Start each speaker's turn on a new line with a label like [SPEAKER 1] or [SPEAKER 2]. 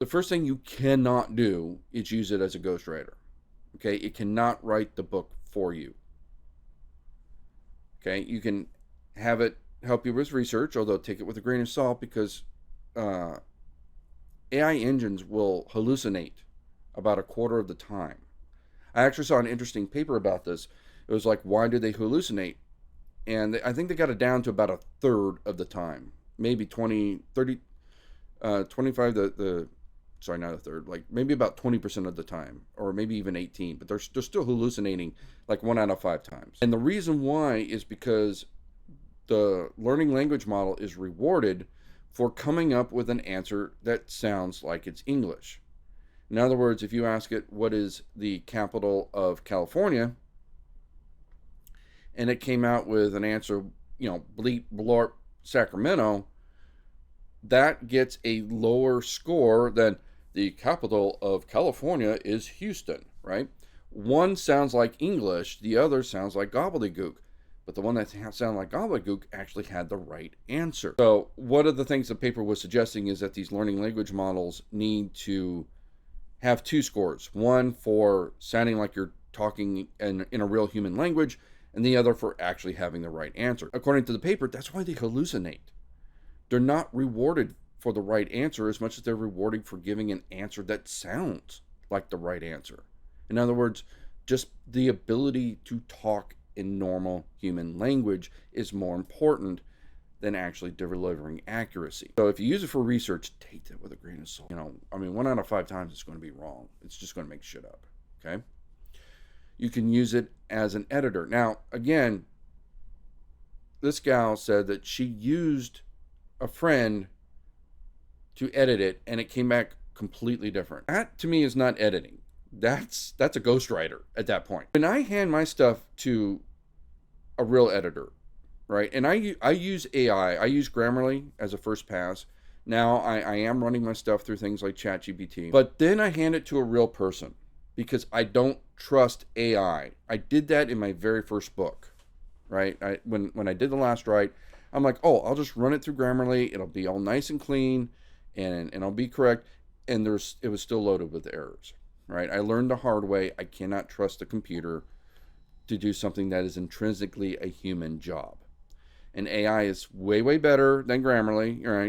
[SPEAKER 1] The first thing you cannot do is use it as a ghostwriter. Okay, it cannot write the book for you. Okay, you can have it help you with research, although take it with a grain of salt because uh, AI engines will hallucinate about a quarter of the time. I actually saw an interesting paper about this. It was like, why do they hallucinate? And I think they got it down to about a third of the time, maybe 20, 30, 25, sorry, not a third, like maybe about 20% of the time, or maybe even 18, but they're still hallucinating like 1 out of 5 times. And the reason why is because the learning language model is rewarded for coming up with an answer that sounds like it's English. In other words, if you ask it, what is the capital of California? And it came out with an answer, bleep, blorp, Sacramento, that gets a lower score than the capital of California is Houston, right? One sounds like English, the other sounds like gobbledygook. But the one that sounded like gobbledygook actually had the right answer. So one of the things the paper was suggesting is that these learning language models need to have 2 scores. One for sounding like you're talking in a real human language, and the other for actually having the right answer. According to the paper, that's why they hallucinate. They're not rewarded for the right answer as much as they're rewarded for giving an answer that sounds like the right answer. In other words, just the ability to talk in normal human language is more important than actually delivering accuracy. So if you use it for research, take that with a grain of salt. 1 out of 5 times it's going to be wrong. It's just going to make shit up. Okay? You can use it as an editor. Now, again, this gal said that she used a friend to edit it and it came back completely different. That to me is not editing. That's a ghostwriter at that point. When I hand my stuff to a real editor, right? And I use AI. I use Grammarly as a first pass. Now I am running my stuff through things like ChatGPT. But then I hand it to a real person because I don't trust AI. I did that in my very first book, right? When I did the last write, I'm like, oh, I'll just run it through Grammarly. It'll be all nice and clean, and I'll be correct. And it was still loaded with errors, right? I learned the hard way. I cannot trust a computer to do something that is intrinsically a human job. And AI is way, way better than Grammarly, right?